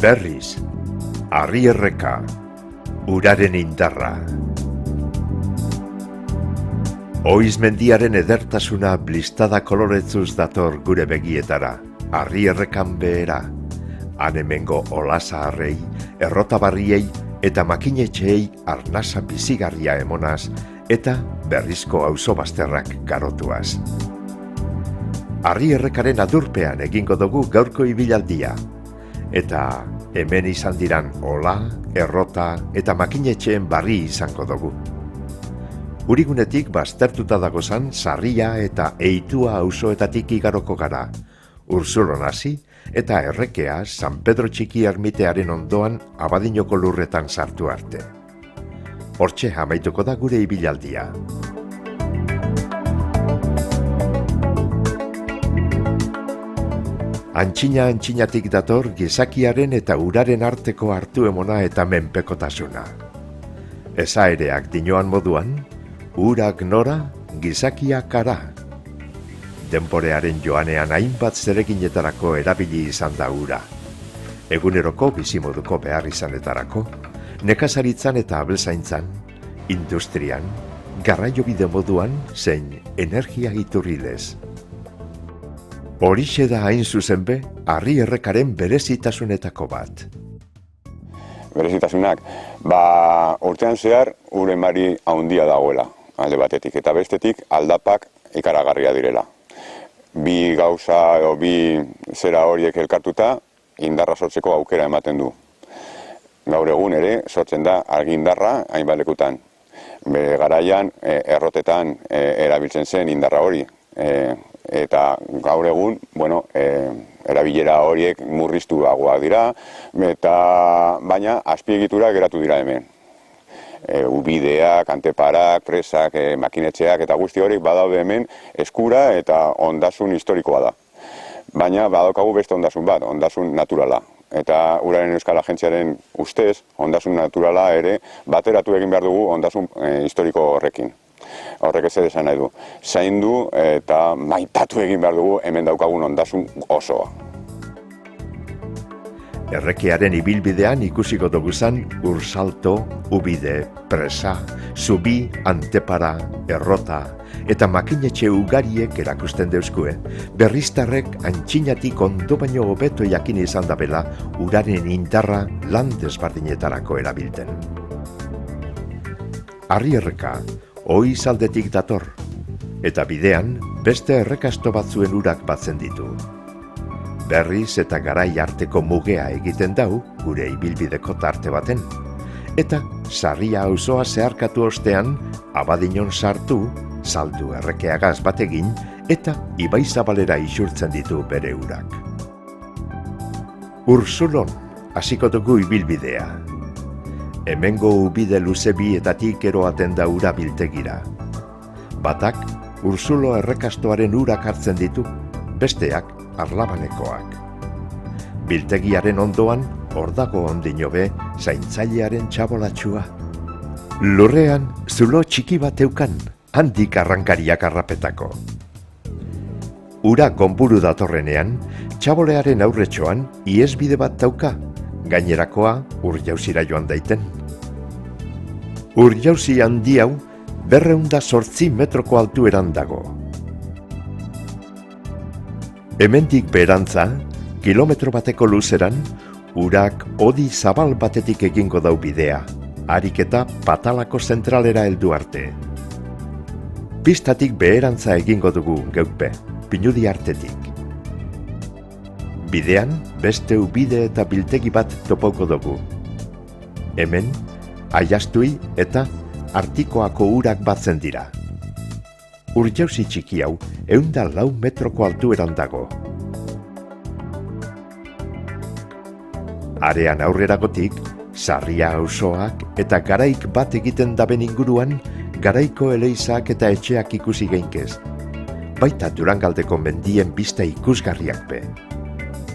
Berriz, Arrierreka, uraren indarra. Oiz mendiaren edertasuna blistada koloretzuz dator gure begietara, Arrierrekan behera. Hanemengo olazaharrei, errotabarriei eta makinetxeei arnasa bizigarria emonaz eta berrizko auzo bazterrak garotuaz. Arrierrekaren adurpean egingo dugu gaurko ibilaldia. Eta hemen izan diran ola, errota eta makinetxeen barri izango dugu. Urigunetik baztertuta dagozan Sarria eta Eitua auzoetatik igaroko gara. Ursulon hasi eta Errekea San Pedro Txiki ermitearen ondoan Abadinoko lurretan sartu arte. Hortxe amaituko da gure ibilaldia. Antxinatik dator gizakiaren eta uraren arteko hartu emona eta menpekotasuna. Esaereak dinoan moduan, urak nora, gizakiak kara. Denborearen joanean hainbat zereginetarako erabili izan da ura. Eguneroko bizimoduko behar izanetarako, nekazaritzan eta abelzaintzan, industrian, garraiobide moduan zein energia iturrilez. Horixe da hain zuzen be, Arrierrekaren berezitasunetako bat. Berezitasunak, urtean zehar ure mari haundia dagoela, alde batetik, eta bestetik aldapak ikaragarria direla. Bi gauza edo bi zera horiek elkartuta indarra sortzeko aukera ematen du. Gaur egun ere sortzen da argindarra hainbat lekutan. Bere garaian errotetan erabiltzen zen indarra hori. Eta gaur egun, erabilera horiek murriztuagoak dira, baina azpiegitura geratu dira hemen. Ubideak, anteparak, presak, makinetxeak eta guzti horiek badaude hemen eskura eta ondasun historikoa da. Baina badaukagu beste ondasun bat, ondasun naturala. Eta Uraren Euskal Agentziaren ustez, ondasun naturala ere bateratu egin behar dugu ondasun historiko horrekin. Horrek ez esan nahi du. Zaindu eta maitatu egin behar dugu hemen daukagun ondasun osoa. Errekearen ibilbidean ikusiko duguzan Ursalto, Ubide, Presa, Zubi, Antepara, Errota eta makinetxe ugariek erakusten deuzkue, berriztarrek antxinatik ondo baino hobeto jakin izan dabela uraren indarra lan desbardinetarako erabilten. Arrierreka, oiz aldetik dator, eta bidean beste errekasto batzuen urak batzen ditu. Berriz eta garai arteko mugea egiten dau gure ibilbideko tarte baten, eta Sarria auzoa zeharkatu ostean Abadinon sartu, saldu Errekeagaz bategin eta Ibaizabalera isurtzen ditu bere urak. Ursulon hasiko dugu ibilbidea. Hemengo ubide luze bietatik eroaten da ura biltegira. Batak Ursulo errekastoaren urak hartzen ditu, besteak Arlabanekoak. Biltegiaren ondoan, hor dago ondino be, zaintzailearen txabolatxua. Lurrean, zulo txiki bat eukan, handik arrankariak arrapetako. Ura konburu datorrenean, txabolearen aurretxoan, iesbide bat dauka, gainerakoa Urjauzira joan daiten. Urjauzi handi hau 208 metroko altueran dago. Hemendik beherantza, kilometro bateko luzeran, urak hodi zabal batetik egingo dau bidea, harik eta Patalako zentralera heldu arte. Pistatik beherantza egingo dugu geukpe, Pinudi artetik. Bidean, beste ubide eta biltegi bat topauko dugu. Hemen, Aiastui eta Artikoako urak batzen dira. Urjauzi txiki hau 104 metroko altueran dago. Arean aurreragotik, Sarria auzoak eta garaik bat egiten daben inguruan, garaiko eleizak eta etxeak ikusi geinkez. Baita Durangaldeko mendien bista ikusgarriak be.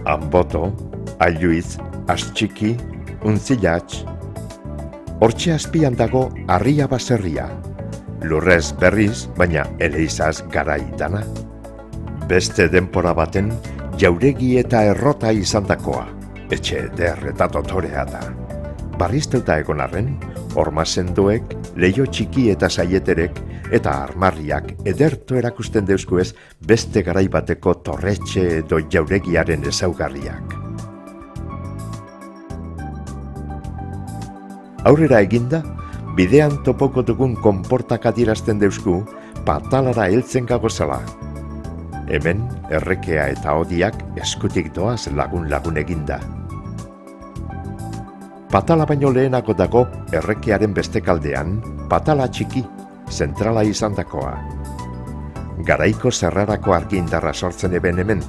Anboto, Ailuiz, Astxiki, Untzilatx. Hortxe azpian dago Arria baserria. Lurrez berriz, baina eleizaz garaitana. Beste denpora baten, jauregi eta errota izandakoa. etxe eder eta dotorea da. Barrizteuta egon arren, horma sendoek, leio txiki eta saieterek eta armarriak ederto erakusten deuskuez beste garaibateko torretxe edo jauregiaren ezaugarriak. Aurrera eginda, bidean topoko dugun konportak adierazten deusku patalara heltzen gagozala. Hemen, errekea eta odiak eskutik doaz lagun eginda. Patala baino lehenago dago errekearen bestekaldean, patala txiki, zentrala izandakoa. Garaiko zerrarako argindarra sortzen eben hemen.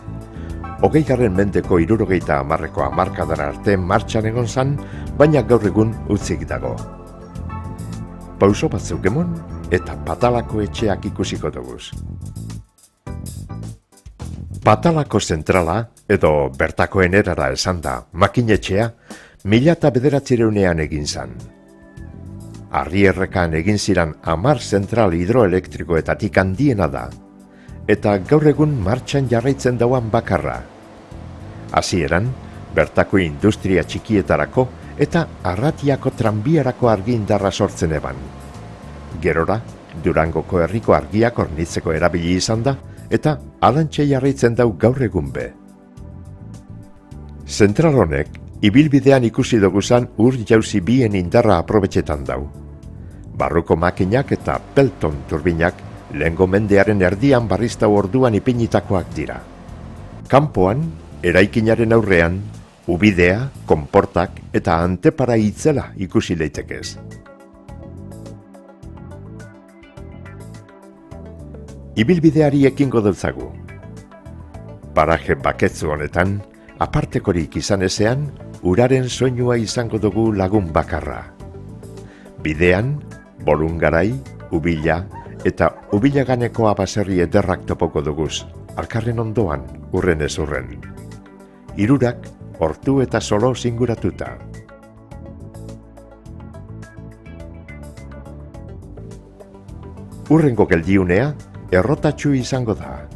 20. mendeko 70 hamarkadan arte martxan egon zan, baina gaur egun utzik dago. Pauso batzuk emon eta patalako etxeak ikusiko duguz. Patalako zentrala, edo bertakoen erara esan da, makinetxea, 1909 egin zan. Arrierrekan egin ziran 10 zentral hidroelektrikoetatik handiena da, eta gaur egun martxan jarraitzen dauan bakarra. Hasieran, bertako industria txikietarako eta arratiako tranbiarako argindarra sortzen eban. Gerora, Durangoko herriko argiak hornitzeko erabili izan da, eta alantxe jarraitzen dau gaur egun be. Zentral honek, ibilbidean ikusi duguzan ur jauzi bien indarra aprobetxetan dau. Barruko makinak eta Pelton turbinak lehengo mendearen erdian barriztau orduan ipinitakoak dira. Kanpoan, eraikinaren aurrean, ubidea, konportak eta antepara itzela ikusi leitekez. Ibilbideari ekingo dutzagu. Paraje baketzu honetan, apartekorik izan ezean, uraren soinua izango dugu lagun bakarra. Bidean, Bolungarai, Ubila eta Ubilaganeko abaserri ederrak topoko duguz, alkarren ondoan, urren ez urren. Hirurak, Ortu eta Solo zinguratuta. Urrengo geldiunea, errotatxu izango da.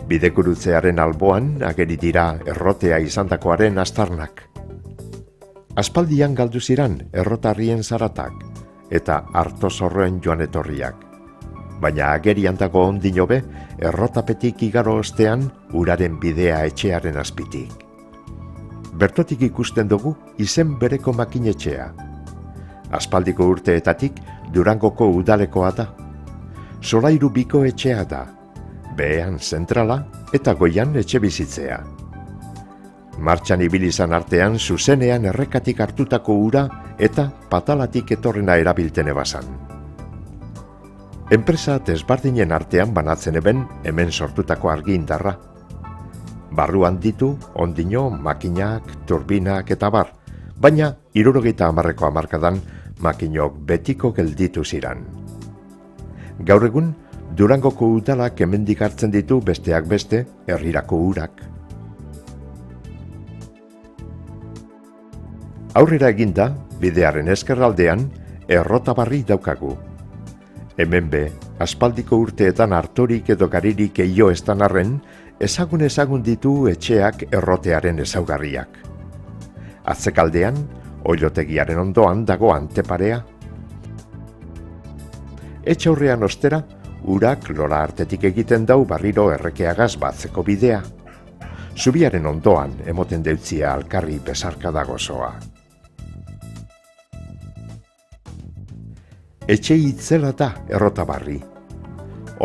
Bidekurutzearen alboan ageri dira errotea izandakoaren astarnak. Aspaldian galdu ziran errotarrien zaratak eta harto zorroen joan etorriak. Baina agerian dago ondino be, errotapetik igaro ostean uraren bidea etxearen azpitik. Bertotik ikusten dugu izen bereko makinetxea. Aspaldiko urteetatik Durangoko udalekoa da. Solairu biko etxea da. Behean zentrala eta goian etxe bizitzea. Martxan ibilizan artean zuzenean errekatik hartutako ura eta patalatik etorrena erabilten ebazan. Enpresa desbardinen artean banatzen eben hemen sortutako argindarra. Barruan ditu, ondino, makinak, turbinak eta bar, baina 70 hamarkadan makinok betiko gelditu ziran. Gaur egun, Durangoko udalak hemendik hartzen ditu besteak beste herrirako urak. Aurrera eginda, bidearen ezkerraldean, errotabarri daukagu. Hemen be, aspaldiko urteetan hartorik edo garirik eio estan arren, ezagun ditu etxeak errotearen ezaugarriak. Atzekaldean, oilotegiaren ondoan dago anteparea. Etxaurrean ostera, urak lora artetik egiten dau barriro errekeagaz batzeko bidea. Zubiaren ondoan emoten deutzia alkarri besarka dagozoa. Etxe itzela da errotabarri.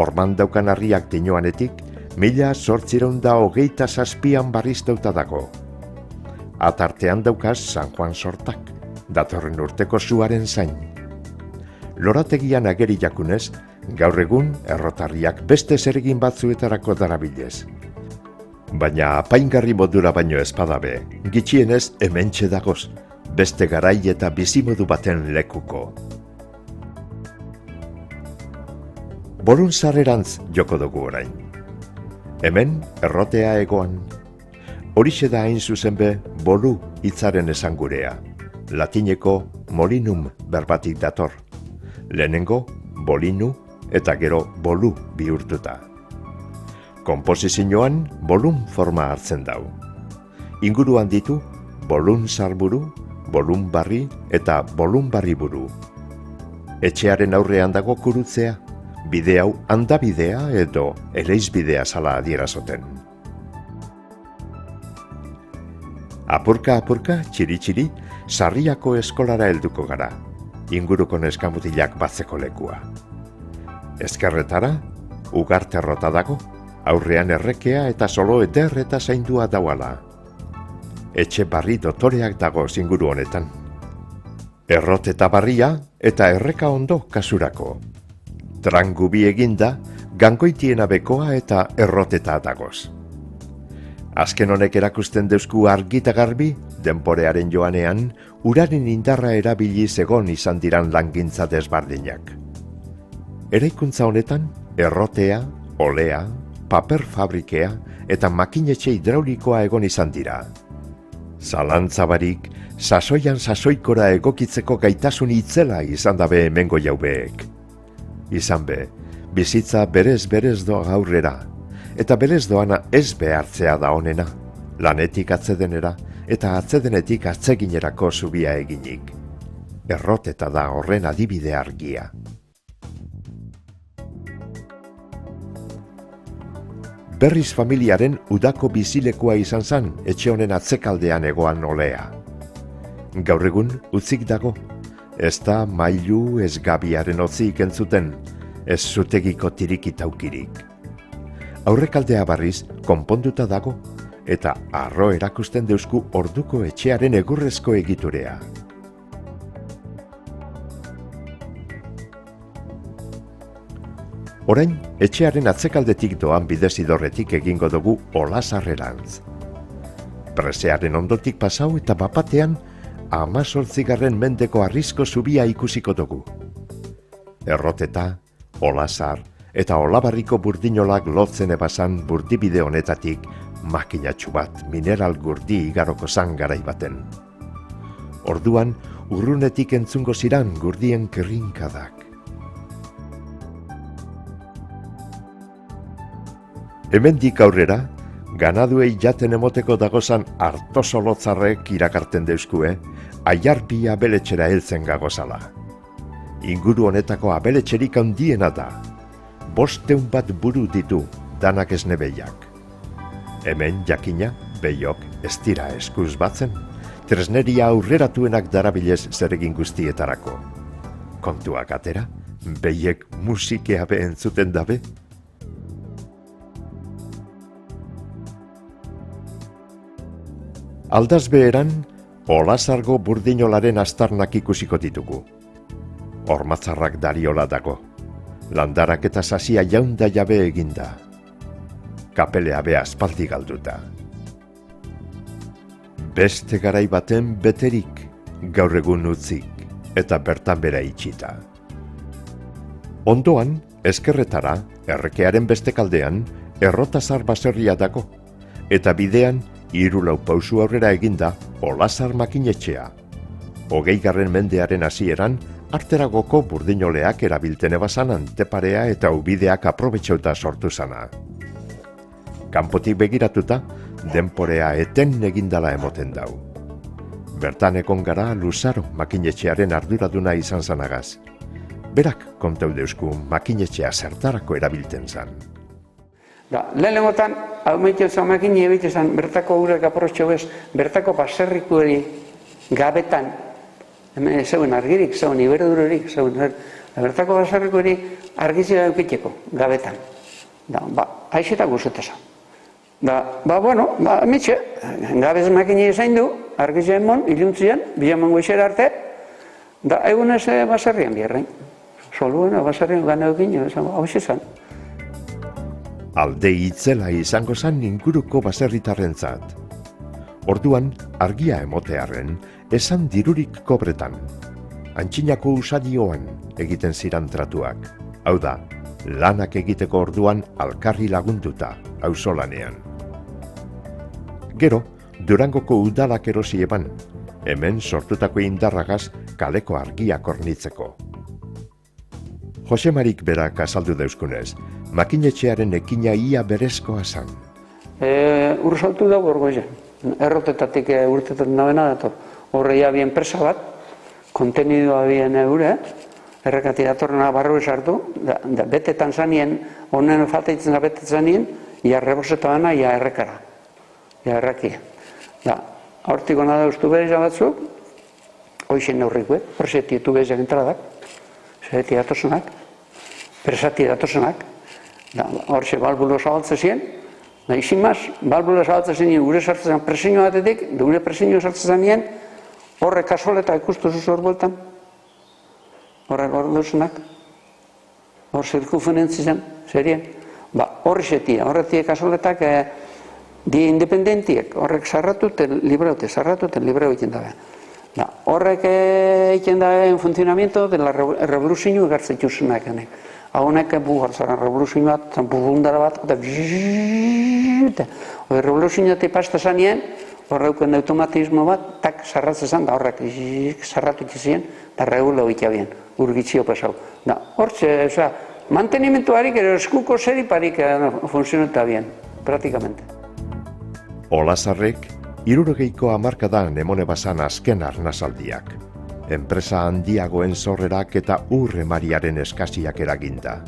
Horman daukan harriak dinoanetik, 1827an barrizteuta dago. Atartean daukaz San Juan sortak, datorren urteko zuaren zain. Lorategian ageri jakunez, gaur egun errotarriak beste zeregin batzuetarako darabilez. Baina apaingarri modura baino ezpadabe, gitxienez hementxe dagoz, beste garai eta bizimodu baten lekuko. Bolun sarrerantz joko dugu orain. Hemen errotea egoan. Horixe da hain zuzen be bolu hitzaren esangurea. Latineko molinum berbatik dator. Lehenengo bolinu eta gero bolu bihurtuta. Konposizioan bolum forma hartzen dau. Inguruan ditu bolun sarburu, bolun barri eta bolun barri buru. Etxearen aurrean dago kurutzea, bide hau handabidea edo eleizbidea zala adierazoten. Apurka, txiri-txiri, Sarriako eskolara helduko gara, inguruko neskamutilak batzeko lekua. Ezkerretara, Ugarterrota dago, aurrean errekea eta solo eder eta zaindua dauala. Etxe barri dotoreak dago inguru honetan. Errot eta barria eta erreka ondo kasurako. Trangubi eginda, gangoitiena bekoa eta erroteta dagoz. Azken honek erakusten deusku argita garbi, denporearen joanean, uraren indarra erabiliz egon izan diran langintza desbardinak. Eraikuntza honetan, errotea, olea, paper fabrikea eta makinetxe hidraulikoa egon izan dira. Zalantzabarik, sasoian sasoikora egokitzeko gaitasun itzela izan dabe hemengo jaubeek. Izan be, bizitza berez doa aurrera, eta berez doana ez behartzea da honena, lanetik atzedenera eta atzedenetik atzeginerako zubia eginik. Erroteta da horren adibide argia. Berriz familiaren udako bizilekoa izan zan etxe honen atzekaldean egoan olea. Gaur egun utzik dago, ez da mailu ez gabiaren otzik entzuten, ez zutegiko tirikitaukirik. Aurrekaldea barriz konponduta dago, eta arro erakusten deusku orduko etxearen egurrezko egiturea. Orain, etxearen atzekaldetik doan bidezidorretik egingo dugu Olasarrerantz. Presearen ondotik pasau eta bapatean 18. mendeko arrizko zubia ikusiko dugu. Erroteta, Olasar eta Olabarriko burdinolak lotzen ebasan burdibide honetatik makinatxu bat mineral gurdi igaroko zan garaibaten. Orduan, urrunetik entzungo ziran gurdien kirrinkadak. Hemendik aurrera, ganaduei jaten emoteko dagozan artosolotzarrek irakarten deuskue, aiarpia abeletxera heltzen gagozala. Inguru honetako abeletxerik handiena da. 500 bat buru ditu, danak esne behiak. Hemen jakina, behiok ez dira eskuz batzen, tresneria aurreratuenak darabilez zeregin guztietarako. Kontuak atera, behiek musikea be entzuten dabe, aldaz beheran, Olasargo burdinolaren astarnak ikusiko ditugu. Hormatzarrak dariola dago. Landarak eta sasia jaunda jabe eginda. Kapelea be aspaldi galduta. Beste garai baten beterik, gaur egun utzik, eta bertan bera itxita. Ondoan, ezkerretara, errekearen beste kaldean, Errotazar baserria dago, eta bidean, 3 pausu aurrera eginda Olasar makinetxea. 20. mendearen hasieran, arteragoko burdinoleak erabilten ebazan anteparea eta ubideak aprobetxauta sortu zana. Kanpotik begiratuta, denporea eten egindala emoten dau. Bertan egon gara Luzaro makinetxearen arduraduna izan zanagaz. Berak kontau deusku makinetxea zertarako erabilten zan. Lehenengotan, hau meitzen zan makini ebite zan, bertako urek aprotxo bez, bertako baserrikueri gabetan, zeuen argirik, zeuen iberdururik, bertako baserrikueri argitzea eukiteko, gabetan. Aixetak guztetan. Mitxe, gabez makini ezain du, argitzea emon, iluntzian, bilaman goizera arte, egun ez baserrian biherrein. Soluen, baserrian gana eukin, hau zizan. Alde itzela izango zan inguruko baserritarrentzat. Orduan, argia emotearren, esan dirurik kobretan. Antxinako usadioan egiten ziran tratuak. Hau da, lanak egiteko orduan alkarri lagunduta, auzolanean. Gero, Durangoko udalak erosi eban, hemen sortutako indarragaz kaleko argia kornitzeko. Josemarik berak azaldu deuskunez, makinetxearen ekina ia berezkoa zan. Ursaltu dago orgoiza. errotetatik urtetan dabena dator. Horre ja bi enpresa bat, kontenidua bien eure, errekati datorrena barru esartu, da betetan zanien, honen faltaitzen da betetan zanien, ia reboseta bana, ia errekara, ia errakia. Da, hortik hona da ustu behar batzuk, hoixen neurriko, preseti etu behar entradak, zereti datozenak, presati datozenak, horxe balbulo zabaltze ziren, da izin maz, balbulo zabaltze ziren gure sartzen zen presiño batetik, gure presiño sartzen zanien, horre kasoleta ikustu zuz hor bueltan, horre gordozenak, hor zirkufunentzi zen, zerien, horretie kasoletak die independentiek, horrek sarratu ten libreu egiten dabe. Horrek egiten dabe en funcionamiento de la revoluzio egartzetu zenak. Haunek bugartzaren revoluzio bat, zanpugundara bat, eta revoluzio eta pasta zanien, horreuken automatismo bat, tak sarratzen zan, da horrek sarratu izien, da regulau itabien, urgitzio pasau. Hortxe, mantenimentuarik, eskuko zeriparik funtzioneta bien, praktikamente. Olazarrek, 60ko hamarkadan emone bazan azken arnazaldiak. Enpresa handiagoen zorrerak eta urremariaren eskasiak eraginda.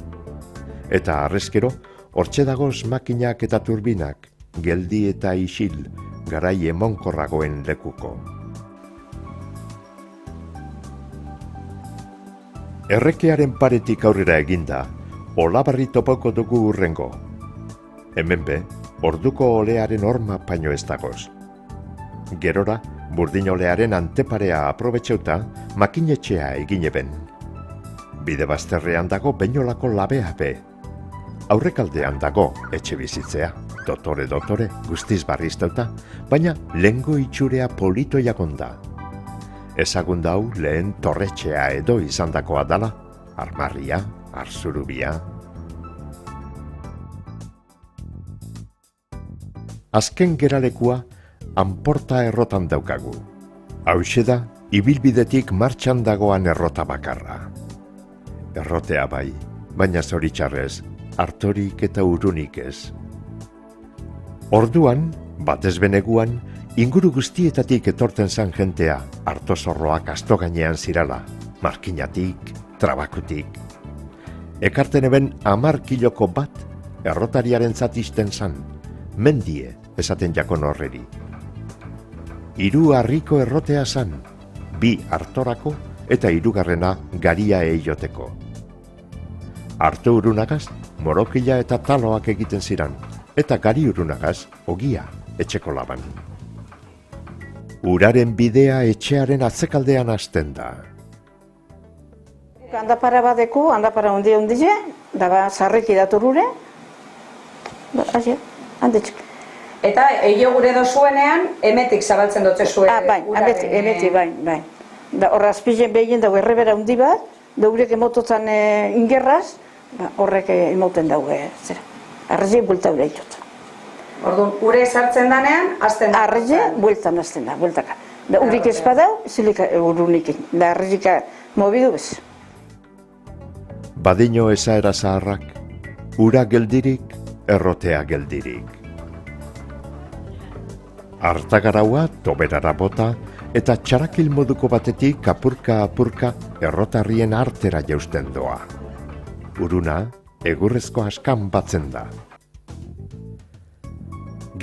Eta arrezkero, hortxe dagoz makinak eta turbinak, geldi eta isil, garai emonkorragoen lekuko. Errekearen paretik aurrera eginda, Olabarri topoko dugu urrengo. Hemen be, orduko olearen horma paino ez dagoz. Gerora, burdin olearen anteparea aprobetxeuta, makinetxea egineben. Bide bazterrean dago Beñolako labea be. Aurrekaldean dago etxe bizitzea, dotore, guztiz barrizteuta, baina lehengo itxurea polito jagonda. Ezagun dau lehen torretxea edo izandakoa dala, armarria, arzurubia. Azken geralekua Anporta errotan daukagu. Hauxe da, ibilbidetik martxan dagoan errota bakarra. Errotea bai, baina zoritxarrez, artorik eta urunik ez. Orduan, batez beneguan, inguru guztietatik etorten zan jentea, artozorroak asto gainean zirala, markinatik, trabakutik. Ekarten eben 10 kiloko bat, errotariaren zatisten zan, mendie esaten jakon horreri. 3 harriko errotea zan, 2 hartorako eta 3. garia eioteko. Arto urunagaz, morokila eta taloak egiten ziran, eta gari urunagaz, ogia, etxeko laban. Uraren bidea etxearen atzekaldean hasten da. Handapara badeku, handapara ondie, daba sarreki datorure, handetxek. Eta eio gure dozuenean, emetik zabaltzen dutze zuen. Bai, emetik, bai. Horra azpizen behien dago errebera hundi bat, daurek emototan ingerraz, horrek emoten dago, arrezi bulta ura itotan. Orduan, ure sartzen danean, azten da. Arrezi bultan azten da, bultaka. Da urik espadau, zilika urunikin, da arrezika mobidu bez. Badino ezaera zaharrak, ura geldirik, errotea geldirik. Artagaraua, toberara bota, eta txarakil moduko batetik apurka errotarrien artera jausten doa. Uruna, egurrezko askan batzen da.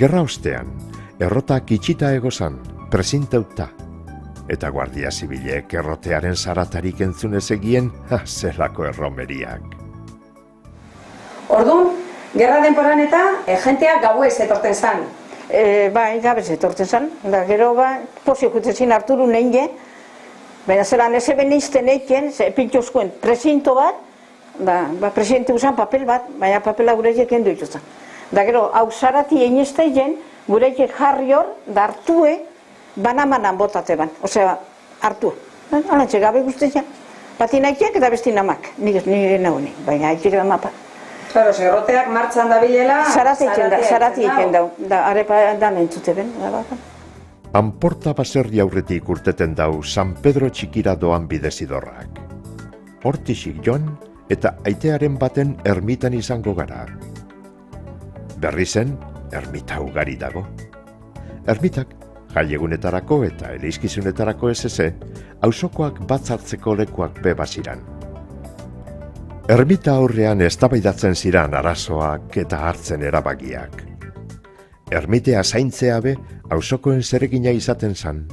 Gerra ostean, errotak itxita egozan, presinteuta, eta guardia zibilek errotearen zaratarik entzunez egien, zelako erromeriak. Orduan, gerra denporan eta jentea gauez etorten zan. Bai, gabez etorten zan, da gero poziok utzezin Arturu neine, baina zelan ez eben izten eiken, pintxoskoen presinto bat, presidente usan papel bat, baina papela gureiek endu ituzan. Da gero, hau zarati einizteien, gureiek jarri hor, da hartue, banamanan botate ban, osea, hartu. Alantxe gabe guztetan, bati nahiek eta besti namak, nire nauni, baina haitik da mapa. Claro, erroteak martxan da bilela... Zarati iken dau, da arepa da nentzute ben. Anporta baserri aurretik urteten dau San Pedro Txikira doan bidezidorrak. Hortixik joan eta aitearen baten ermitan izango gara. Berri zen, ermita ugari dago. Ermitak, jaiegunetarako eta eleizkizunetarako ez auzokoak batzartzeko lekuak bebaziran. Ermita aurrean eztabaidatzen ziran arazoak eta hartzen erabakiak. Ermitea zaintzea be, auzokoen zeregina izaten zan.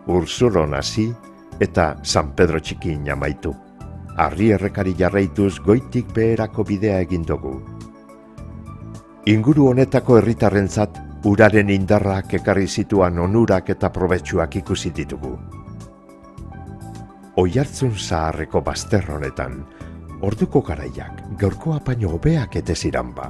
Urzuron hasi eta San Pedro Txikin amaitu. Arri errekari jarraituz goitik beherako bidea egin dugu. Inguru honetako herritarrentzat uraren indarrak ekarri zituan onurak eta probetsuak ikusi ditugu. Oihartzun zaharreko bazter honetan, orduko garaiak gaurkoa baino hobeak ete ziran ba.